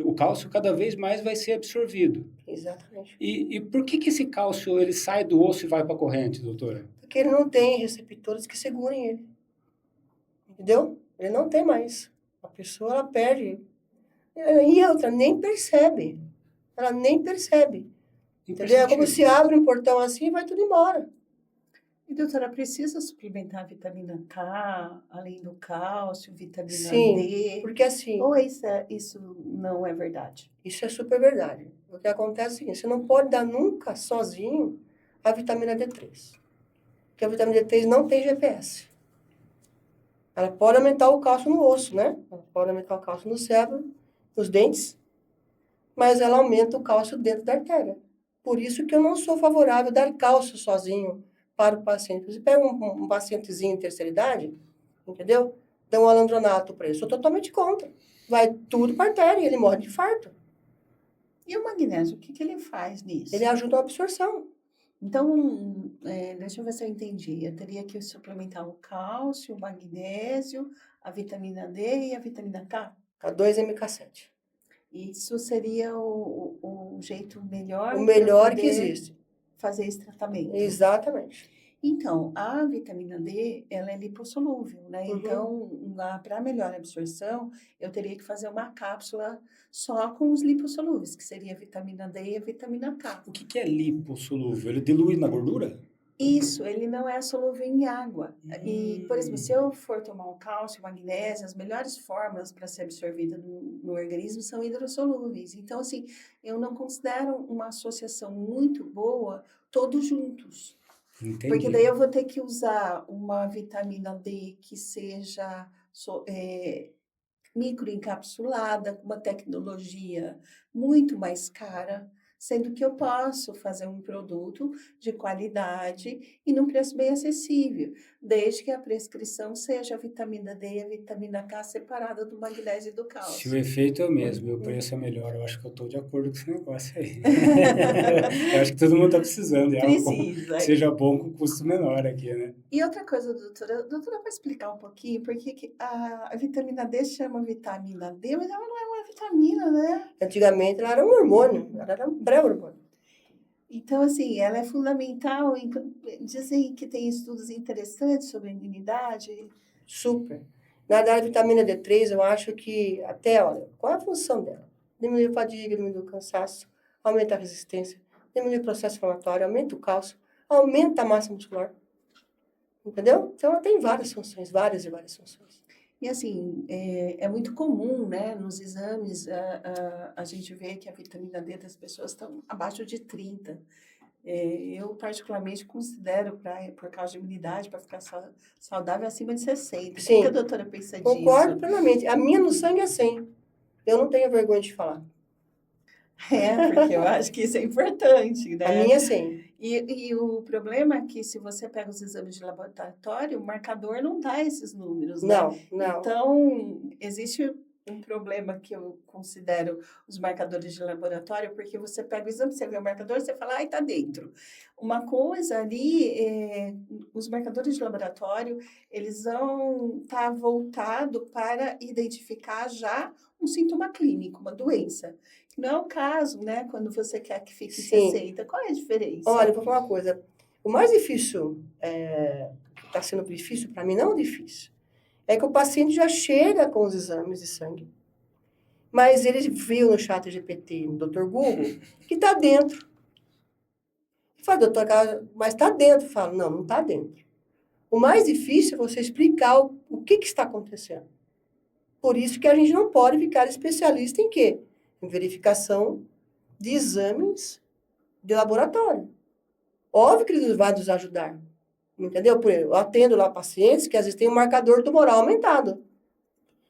O cálcio cada vez mais vai ser absorvido. Exatamente. E por que esse cálcio ele sai do osso e vai para a corrente, doutora? Porque ele não tem receptores que segurem ele. Entendeu? Ele não tem mais. A pessoa, ela perde. E outra, nem percebe. Ela nem percebe. Entendeu? É como se abre um portão assim e vai tudo embora. E, doutora, precisa suplementar a vitamina K, além do cálcio, vitamina Sim, D? porque assim, Ou isso não é verdade? isso é super verdade. O que acontece é o seguinte, você não pode dar nunca sozinho a vitamina D3. Porque a vitamina D3 não tem GPS. Ela pode aumentar o cálcio no osso, né? Ela pode aumentar o cálcio no cérebro, nos dentes, mas ela aumenta o cálcio dentro da artéria. Por isso que eu não sou favorável a dar cálcio sozinho para o paciente. Você pega um pacientezinho de terceira idade, entendeu? Dá um alendronato para ele. Sou totalmente contra. Vai tudo para a artéria e ele morre de infarto. E o magnésio, o que ele faz nisso? Ele ajuda a absorção. Então, deixa eu ver se eu entendi. Eu teria que suplementar o cálcio, o magnésio, a vitamina D e a vitamina K? K2-MK7. Isso seria o jeito melhor O melhor para que poder existe. fazer esse tratamento. Exatamente. Então, a vitamina D, ela é lipossolúvel, né? Uhum. Então, para melhor absorção, eu teria que fazer uma cápsula só com os lipossolúveis, que seria a vitamina D e a vitamina K. O que é lipossolúvel? Ele dilui na gordura? Isso, ele não é solúvel em água. E, por exemplo, se eu for tomar um cálcio, magnésio, as melhores formas para ser absorvida no organismo são hidrossolúveis. Então, assim, eu não considero uma associação muito boa todos juntos. Entendi. Porque daí eu vou ter que usar uma vitamina D que seja microencapsulada, com uma tecnologia muito mais cara. sendo que eu posso fazer um produto de qualidade e num preço bem acessível, desde que a prescrição seja a vitamina D e a vitamina K separada do magnésio e do Se o cálcio. efeito é o mesmo e o preço é melhor, eu acho que eu estou de acordo com esse negócio aí. Eu acho que todo mundo está precisando de algo Precisa. que seja bom com custo menor aqui, né? E outra coisa, doutora, vai explicar um pouquinho por que a vitamina D chama vitamina D, mas ela não é uma vitamina, né? Antigamente ela era um hormônio, ela era um pré-hormônio. Então, assim, ela é fundamental. Dizem que tem estudos interessantes sobre a imunidade. Super. Na verdade, a vitamina D3, eu acho que até, olha, qual é a função dela? Diminuir a fadiga, diminuir o cansaço, aumenta a resistência, diminui o processo inflamatório, aumenta o cálcio, aumenta a massa muscular. Entendeu? Então, ela tem várias funções, várias e várias funções. E, assim, é muito comum, né, nos exames, a gente vê que a vitamina D das pessoas estão abaixo de 30. Eu, particularmente, considero, por causa de imunidade, para ficar saudável, acima de 60. O que Sim. a doutora pensa Concordo disso? plenamente. A minha no sangue é 100. Eu não tenho vergonha de falar. Porque eu acho que isso é importante, né? A minha é 100. E o problema é que se você pega os exames de laboratório, o marcador não dá esses números, né? Não. Então, existe um problema que eu considero os marcadores de laboratório, porque você pega o exame, você vê o marcador, você fala, ai, tá dentro. Uma coisa ali, os marcadores de laboratório, eles vão estar voltados para identificar já um sintoma clínico, uma doença. Não é o caso, né? Quando você quer que fique Sim. 60. Qual é a diferença? Olha, eu vou falar uma coisa. O mais difícil, que está sendo difícil para mim, não difícil, é que o paciente já chega com os exames de sangue, mas ele viu no chat GPT, no Dr. Google, que está dentro. Ele fala, doutor, mas está dentro. Eu falo, não está dentro. O mais difícil é você explicar o que está acontecendo. Por isso que a gente não pode ficar especialista em quê? Em verificação de exames de laboratório. Óbvio que ele vai nos ajudar. Entendeu? Eu atendo lá pacientes que às vezes têm um marcador tumoral aumentado.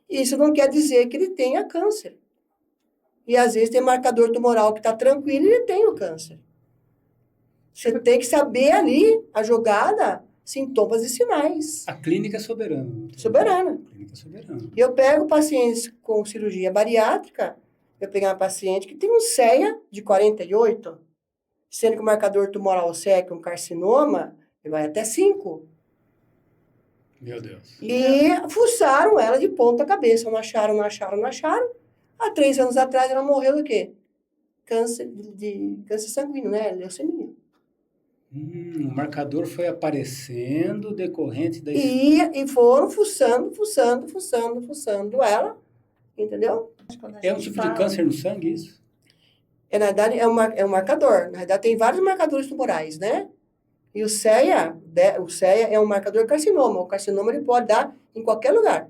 Isso não quer dizer que ele tenha câncer. E às vezes tem marcador tumoral que está tranquilo e ele tem o câncer. Você tem que saber ali, a jogada, sintomas e sinais. A clínica é soberana. Soberana. A clínica é soberana. Eu pego pacientes com cirurgia bariátrica, eu peguei uma paciente que tem um CEA de 48, sendo que o marcador tumoral CEA, que é um carcinoma, ele vai até 5. Meu Deus. E fuçaram ela de ponta cabeça. Não acharam. Há 3 anos atrás, ela morreu do quê? Câncer sanguíneo, né? Leucemia. O marcador foi aparecendo decorrente da... E foram fuçando ela, entendeu? É um tipo de câncer no sangue, isso? Na verdade, é um marcador. Na verdade, tem vários marcadores tumorais, né? E o CEA é um marcador carcinoma. O carcinoma ele pode dar em qualquer lugar.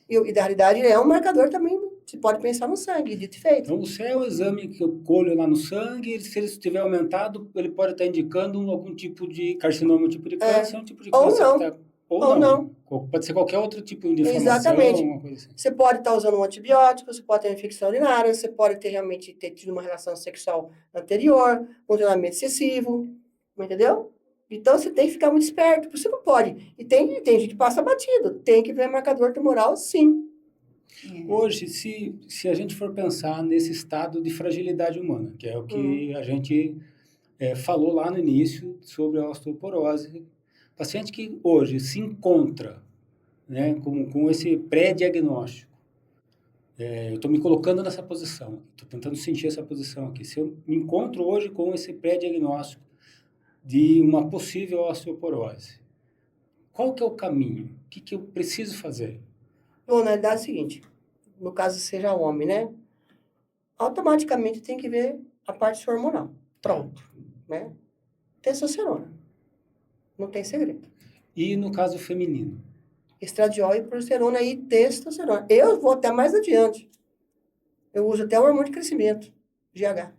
E na realidade, é um marcador também, você pode pensar no sangue, dito e feito. Então, o CEA é o exame que eu colho lá no sangue, se ele estiver aumentado, ele pode estar indicando algum tipo de carcinoma, um tipo de câncer, um tipo de Ou câncer. não. Ou não. Pode ser qualquer outro tipo de inflamação, Exatamente. alguma coisa assim. Você pode estar usando um antibiótico, você pode ter uma infecção urinária, você pode realmente ter tido uma relação sexual anterior, um treinamento excessivo, entendeu? Então, você tem que ficar muito esperto, você não pode. E tem gente que passa batido, tem que ver marcador tumoral, sim. Hoje, se a gente for pensar nesse estado de fragilidade humana, que é o que a gente falou lá no início sobre a osteoporose, paciente que hoje se encontra, né, com esse pré-diagnóstico, eu estou me colocando nessa posição, estou tentando sentir essa posição aqui. Se eu me encontro hoje com esse pré-diagnóstico de uma possível osteoporose, qual que é o caminho? O que eu preciso fazer? Bom, na verdade é o seguinte, no caso seja homem, né? Automaticamente tem que ver a parte hormonal. Pronto, né? Testosterona. Não tem segredo. E no caso feminino? Estradiol e progesterona e testosterona. Eu vou até mais adiante. Eu uso até o hormônio de crescimento, GH.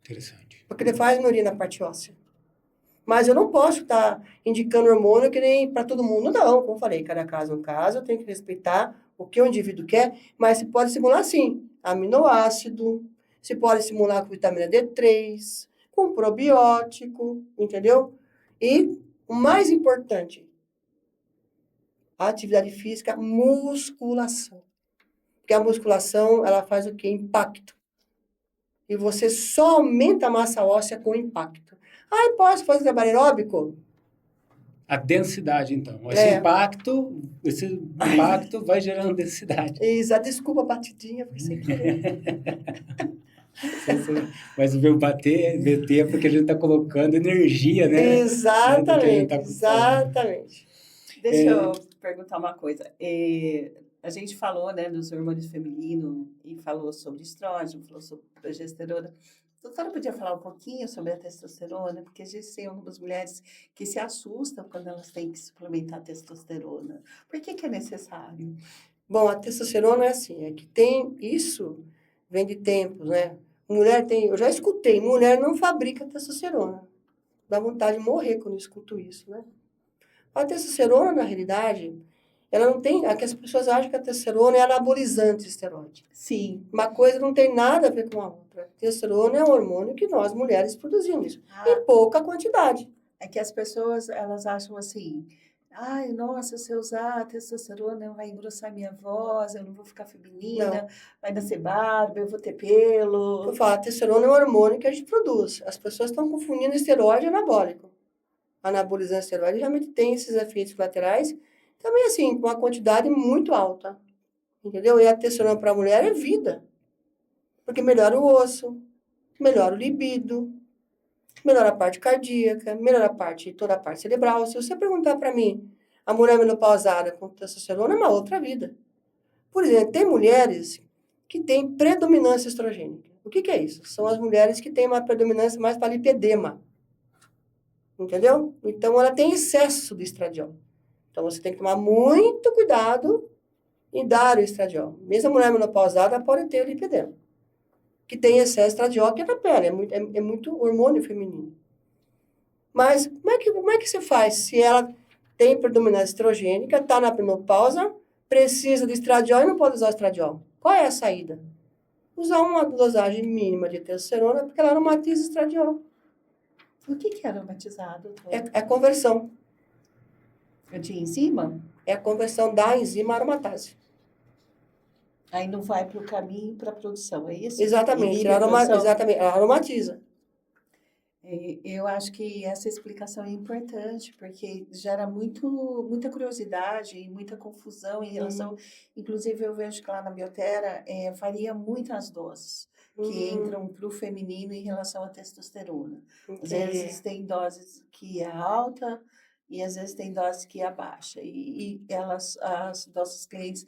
Interessante. Porque ele faz melhoria na parte óssea. Mas eu não posso estar indicando hormônio que nem para todo mundo, não. Como eu falei, cada caso é um caso, eu tenho que respeitar o que o indivíduo quer, mas se pode simular sim. Aminoácido, Se pode estimular com vitamina D3, com probiótico, entendeu? E o mais importante, a atividade física, musculação. Porque a musculação, ela faz o quê? Impacto. E você só aumenta a massa óssea com impacto. Ah, posso fazer trabalho aeróbico? A densidade, então. É. Esse impacto vai gerando densidade. Desculpa a batidinha, foi sem querer. Mas o meu BT é porque a gente está colocando energia, né? Exatamente, exatamente. Deixa eu perguntar uma coisa. A gente falou, né, dos hormônios femininos e falou sobre estrógeno, falou sobre progesterona. A doutora podia falar um pouquinho sobre a testosterona? Porque a gente tem algumas mulheres que se assustam quando elas têm que suplementar a testosterona. Por que é necessário? Bom, a testosterona é assim, é que tem isso, vem de tempos, né? Mulher tem, eu já escutei, mulher não fabrica testosterona. Dá vontade de morrer quando eu escuto isso, né? A testosterona, na realidade, ela não tem, é que as pessoas acham que a testosterona é anabolizante de esteroide. Sim. Uma coisa não tem nada a ver com a outra. A testosterona é um hormônio que nós, mulheres, produzimos, em pouca quantidade. É que as pessoas, elas acham assim, ai, nossa, se eu usar a testosterona vai engrossar minha voz, eu não vou ficar feminina, vai nascer barba, eu vou ter pelo. Eu falo, a testosterona é um hormônio que a gente produz. As pessoas estão confundindo esteroide e anabólico. Anabolizante esteroide realmente tem esses efeitos colaterais, também assim, com uma quantidade muito alta. Entendeu? E a testosterona para a mulher é vida. Porque melhora o osso, melhora o libido, melhora a parte cardíaca, melhora toda a parte cerebral. Se você perguntar para mim, a mulher menopausada com testosterona é uma outra vida. Por exemplo, tem mulheres que têm predominância estrogênica. O que é isso? São as mulheres que têm uma predominância mais para lipedema. Entendeu? Então, ela tem excesso de estradiol. Então, você tem que tomar muito cuidado em dar o estradiol. Mesmo a mulher menopausada pode ter o lipedema, que tem excesso de estradiol, que é na pele, é muito hormônio feminino. Mas, como é que você faz se ela tem predominância estrogênica, está na menopausa, precisa de estradiol e não pode usar o estradiol? Qual é a saída? Usar uma dosagem mínima de testosterona, porque ela aromatiza o estradiol. O que é aromatizado? É a conversão. De enzima? É a conversão da enzima aromatase. Aí não vai para o caminho para a produção, é isso? Exatamente, exatamente, ela aromatiza. Eu acho que essa explicação é importante, porque gera muita curiosidade e muita confusão em relação... Inclusive, eu vejo que lá na Biotera varia muito as doses que entram para o feminino em relação à testosterona. Às vezes tem doses que é alta e às vezes tem doses que é baixa. E as nossas clientes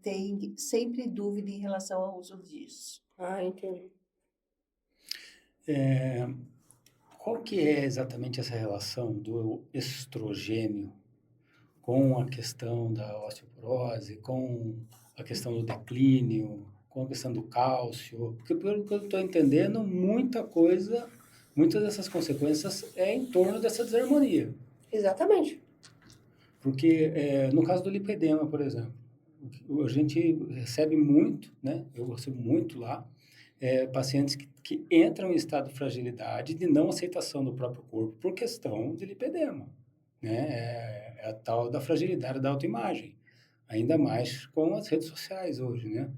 têm sempre dúvida em relação ao uso disso. Ah, entendi. Qual que é exatamente essa relação do estrogênio com a questão da osteoporose, com a questão do declínio, com a questão do cálcio? Porque, pelo que eu estou entendendo, muitas dessas consequências é em torno dessa desarmonia. Exatamente. Porque, no caso do lipedema, por exemplo, a gente recebe muito, né? Eu recebo muito lá, pacientes que entram em estado de fragilidade, de não aceitação do próprio corpo por questão de lipedema, né? É a tal da fragilidade da autoimagem, ainda mais com as redes sociais hoje, né?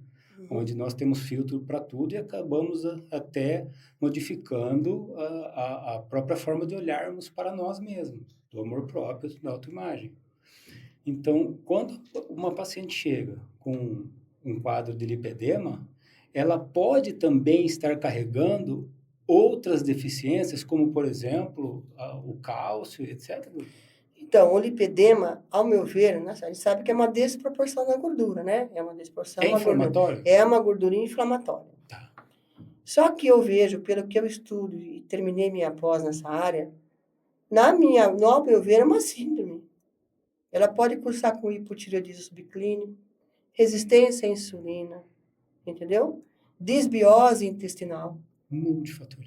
Onde nós temos filtro para tudo e acabamos até modificando a própria forma de olharmos para nós mesmos, do amor próprio, da autoimagem. Então, quando uma paciente chega com um quadro de lipedema, ela pode também estar carregando outras deficiências, como, por exemplo, o cálcio, etc. Então, o lipedema, ao meu ver, né, a gente sabe que é uma desproporção da gordura, né? É uma desproporção. É inflamatório? É uma gordurinha inflamatória. Tá. Só que eu vejo, pelo que eu estudo e terminei minha pós nessa área, ao meu ver, é uma síndrome. Ela pode cursar com hipotireoidismo subclínico, resistência à insulina, entendeu? Desbiose intestinal.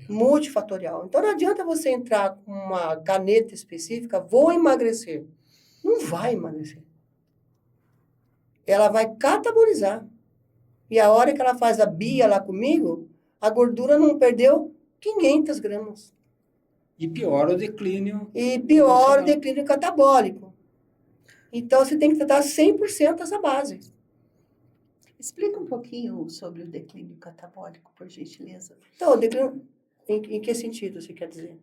Multifatorial. Então, não adianta você entrar com uma caneta específica, vou emagrecer. Não vai emagrecer. Ela vai catabolizar. E a hora que ela faz a bia lá comigo, A gordura não perdeu 500 gramas. E piora o declínio. E pior, o Emocional. declínio catabólico. Então, você tem que tratar 100% essa base. Explica um pouquinho sobre o declínio catabólico, por gentileza, Então, o declínio, em que sentido você quer dizer?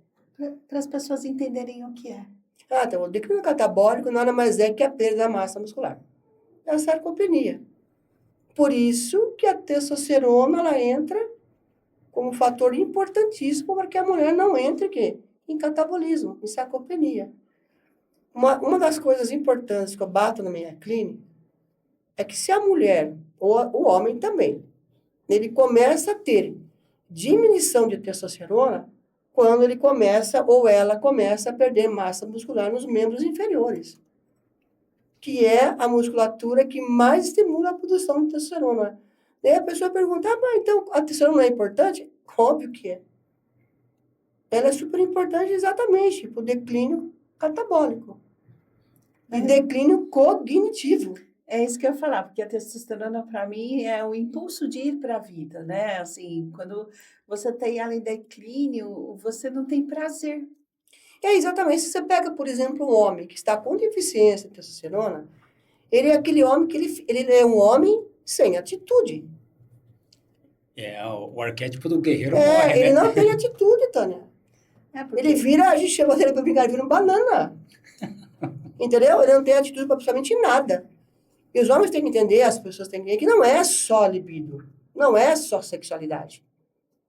para as pessoas entenderem o que é. Então, o declínio catabólico nada mais é que a perda da massa muscular. É a sarcopenia. Por isso que a testosterona, ela entra como um fator importantíssimo para que a mulher não entre quê? Em catabolismo, em sarcopenia. Uma das coisas importantes que eu bato na minha clínica é que se a mulher, ou o homem também, ele começa a ter diminuição de testosterona quando ele começa ou ela começa a perder massa muscular nos membros inferiores, que é a musculatura que mais estimula a produção de testosterona. Daí a pessoa pergunta, mas então a testosterona não é importante? Óbvio que é. Ela é super importante exatamente para o declínio catabólico e declínio cognitivo. É isso que eu ia falar, porque a testosterona, para mim, é o impulso de ir para a vida, né? Assim, quando você tem ela em declínio, você não tem prazer. É exatamente, se você pega, por exemplo, um homem que está com deficiência de testosterona, ele é aquele homem que ele é um homem sem atitude. É, o arquétipo do guerreiro morre, Ele né? não tem atitude, Tânia. Porque Ele vira, a gente chama dele para brincar, ele vira um banana. Entendeu? Ele não tem atitude para absolutamente nada. E os homens têm que entender, as pessoas têm que entender que não é só libido, não é só sexualidade.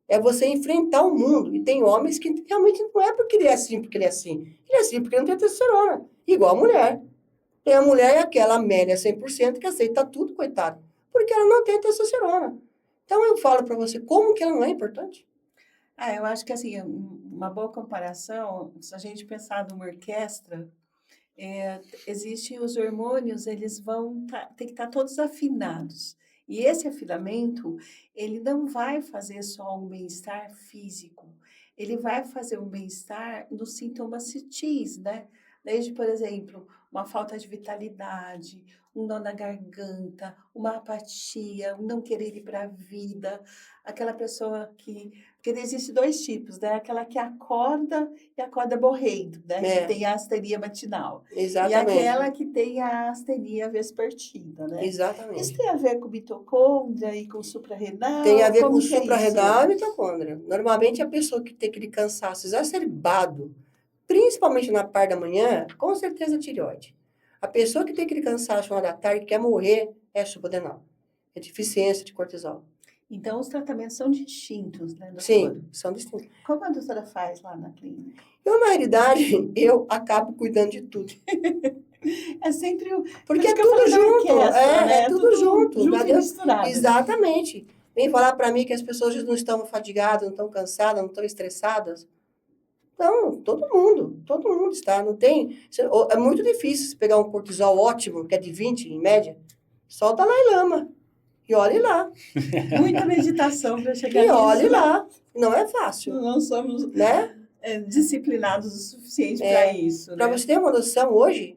É você enfrentar o mundo. E tem homens que realmente não é porque ele é assim, porque ele é assim. Ele é assim porque ele não tem testosterona. Igual a mulher. E a mulher é aquela média 100% que aceita tudo, coitado. Porque ela não tem testosterona. Então eu falo para você, como que ela não é importante? eu acho que assim, uma boa comparação, se a gente pensar numa orquestra, existem os hormônios, eles vão ter que estar todos afinados. E esse afinamento, ele não vai fazer só um bem-estar físico, ele vai fazer um bem-estar nos sintomas sutis, né? Desde, por exemplo, uma falta de vitalidade, um nó na garganta, uma apatia, um não querer ir para a vida, aquela pessoa que... Porque existem dois tipos, né? Aquela que acorda e acorda morrendo, né? Que É, tem a astenia matinal. E exatamente. aquela que tem a astenia vespertina, né? Isso Exatamente. tem a ver com mitocôndria e com suprarrenal? Tem a ver Como com que é suprarrenal e isso? mitocôndria. Normalmente a pessoa que tem aquele cansaço exacerbado, principalmente na parte da manhã, com certeza tireoide. A pessoa que tem aquele cansaço na hora da tarde que quer morrer é suprarenal. É deficiência de cortisol. Então, os tratamentos são distintos, né, doutor? Sim, são distintos. Como a doutora faz lá na clínica? Eu, na realidade, eu acabo cuidando de tudo. É sempre o... Porque por isso é que eu tudo falei da junto. orquestra, né? É tudo junto. Junto e Entendeu? misturado. Exatamente. Vem falar para mim que as pessoas não estão fatigadas, não estão cansadas, não estão estressadas. Não, todo mundo está, não tem... É muito difícil você pegar um cortisol ótimo, que é de 20 em média, só o Dalai Lama. E olhe lá. Muita meditação para chegar E nisso. olhe lá. Não é fácil, Não somos né? disciplinados o suficiente para isso, Para né? você ter uma noção, hoje,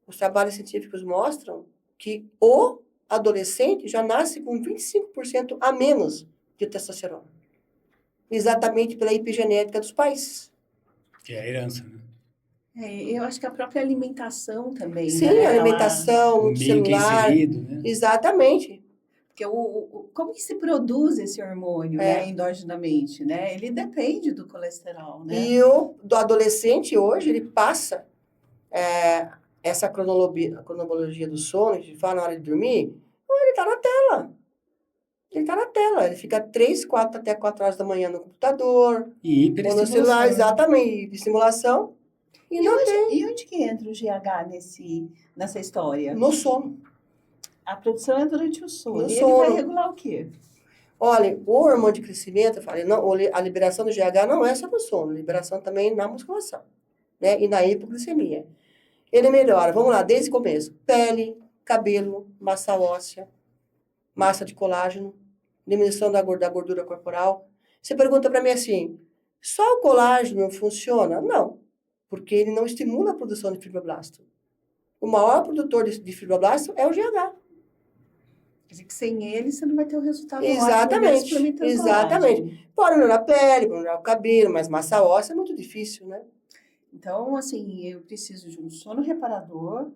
os trabalhos científicos mostram que o adolescente já nasce com 25% a menos de testosterona. Exatamente pela epigenética dos pais. Que é a herança, né? Eu acho que a própria alimentação também, Sim, né? alimentação, O muito meio que é celular. inserido, né? Exatamente. Porque como que se produz esse hormônio, né, endogenamente, né? Ele depende do colesterol, né? E do adolescente hoje, ele passa essa cronologia do sono, que a gente fala na hora de dormir, ele está na tela. Ele está na tela. Ele fica 3, 4 até 4 horas da manhã no computador, E ou no celular, hiperestimulação. exatamente, de estimulação. E não tem E onde que entra o GH nessa história? no sono. A produção é durante o sono. No E ele sono. vai regular o quê? Olha, o hormônio de crescimento, eu falei, não, a liberação do GH não é só no sono, liberação também na musculação, né? E na hipoglicemia. Ele melhora, vamos lá, desde o começo. Pele, cabelo, massa óssea, massa de colágeno, diminuição da gordura corporal. Você pergunta para mim assim, só o colágeno funciona? Não, porque ele não estimula a produção de fibroblasto. O maior produtor de fibroblasto é o GH. Quer dizer que sem ele você não vai ter o resultado ótimo Exatamente, suplementando exatamente. colágeno. Pode melhorar a pele, pode melhorar o cabelo, mas massa óssea é muito difícil, né? Então, assim, eu preciso de um sono reparador,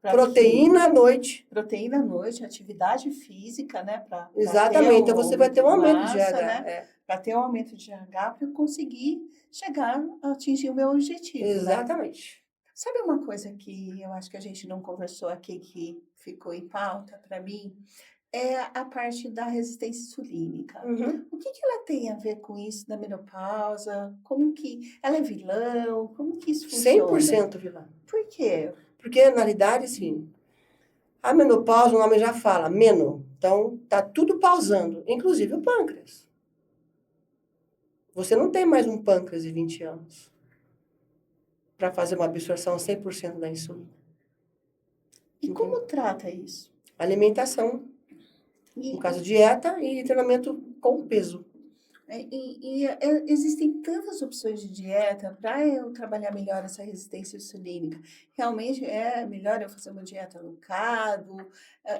pra Proteína à noite. proteína à noite, atividade física, né? Para Exatamente, então você vai ter um aumento de massa, GH. né? Para ter um aumento de GH, para eu conseguir chegar a atingir o meu objetivo, né? Exatamente. Sabe uma coisa que eu acho que a gente não conversou aqui que ficou em pauta para mim? É a parte da resistência insulínica. Uhum. O que ela tem a ver com isso da menopausa? Como que ela é vilão? Como que isso funciona? 100% vilã. Por quê? Porque, na realidade, sim, a menopausa, o nome já fala, meno. Então, tá tudo pausando, inclusive o pâncreas. Você não tem mais um pâncreas de 20 anos para fazer uma absorção 100% da insulina. E como trata isso? Alimentação, E, no caso, dieta e treinamento com peso. existem tantas opções de dieta para eu trabalhar melhor essa resistência insulínica. Realmente é melhor eu fazer uma dieta low carb?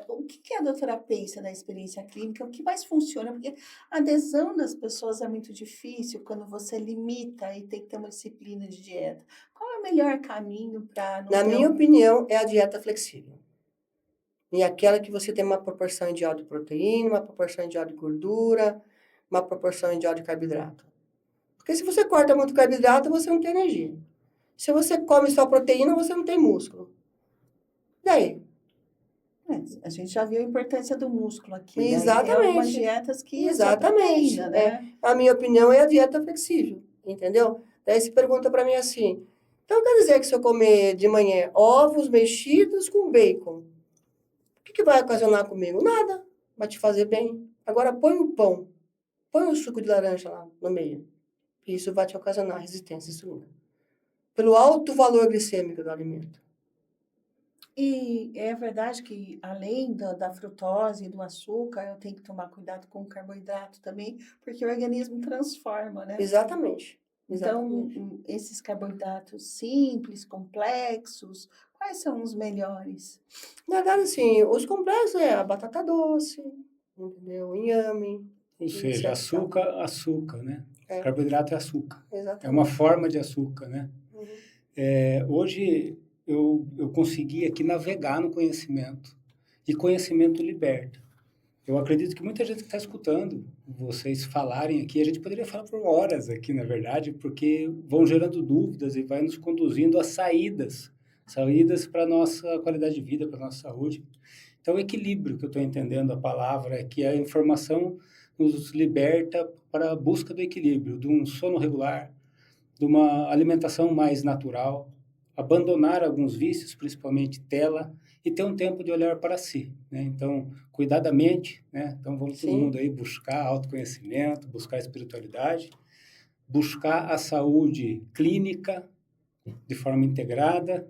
O que a doutora pensa da experiência clínica? O que mais funciona? Porque a adesão das pessoas é muito difícil quando você limita e tem que ter uma disciplina de dieta. Qual é o melhor caminho para não Na ter minha opinião, é a dieta flexível. E aquela que você tem uma proporção ideal de proteína, uma proporção ideal de gordura, uma proporção ideal de carboidrato. Porque se você corta muito carboidrato, você não tem energia. Se você come só proteína, você não tem músculo. E aí? A gente já viu a importância do músculo aqui, né? Exatamente. Tem algumas dietas que é só Exatamente. proteína, né? A minha opinião é a dieta flexível, entendeu? Daí você pergunta para mim assim, então quer dizer que se eu comer de manhã ovos mexidos com bacon, o que vai ocasionar comigo? Nada. Vai te fazer bem. Agora põe o pão, põe o suco de laranja lá no meio. Isso vai te ocasionar resistência insulínica. Pelo alto valor glicêmico do alimento. E é verdade que, além da frutose e do açúcar, eu tenho que tomar cuidado com o carboidrato também, porque o organismo transforma, né? Exatamente. Então, esses carboidratos simples, complexos, quais são os melhores? Na verdade, assim, os complexos é a batata doce, entendeu? O inhame. Ou seja, açúcar, né? É. Carboidrato é açúcar. Exatamente. É uma forma de açúcar, né? Uhum. Hoje eu consegui aqui navegar no conhecimento. E conhecimento liberta. Eu acredito que muita gente que está escutando vocês falarem aqui, a gente poderia falar por horas aqui, na verdade, porque vão gerando dúvidas e vai nos conduzindo a saídas para a nossa qualidade de vida, para a nossa saúde. Então, o equilíbrio que eu estou entendendo a palavra é que a informação nos liberta para a busca do equilíbrio, de um sono regular, de uma alimentação mais natural, abandonar alguns vícios, principalmente tela, e ter um tempo de olhar para si, né? Então, cuidar da mente, né? Então, vamos todo mundo aí buscar autoconhecimento, buscar espiritualidade, buscar a saúde clínica de forma integrada.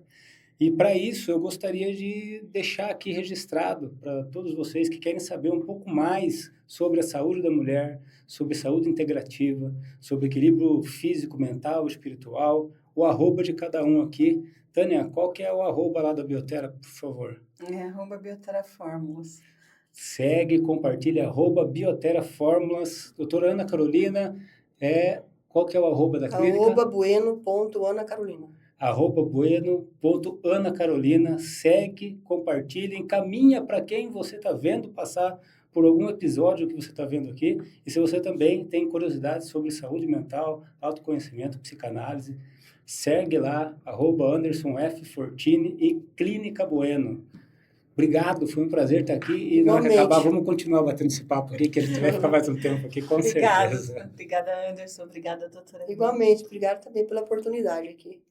E para isso, eu gostaria de deixar aqui registrado para todos vocês que querem saber um pouco mais sobre a saúde da mulher, sobre saúde integrativa, sobre equilíbrio físico, mental, espiritual, o arroba de cada um aqui. Tânia, qual que é o arroba lá da Biotera, por favor? É @Biotera Fórmulas. Segue, compartilha, arroba Biotera Fórmulas. Doutora Ana Carolina, qual que é o arroba da clínica? @bueno.anacarolina. @bueno.anacarolina. Segue, compartilha, encaminha para quem você está vendo passar por algum episódio que você está vendo aqui. E se você também tem curiosidade sobre saúde mental, autoconhecimento, psicanálise, segue lá, @AndersonFFortini e Clínica Bueno. Obrigado, foi um prazer estar aqui. E na hora que acabar, vamos continuar batendo esse papo aqui, que a gente vai ficar mais um tempo aqui, com certeza. Obrigada, Anderson. Obrigada, doutora. Igualmente, obrigado também pela oportunidade aqui.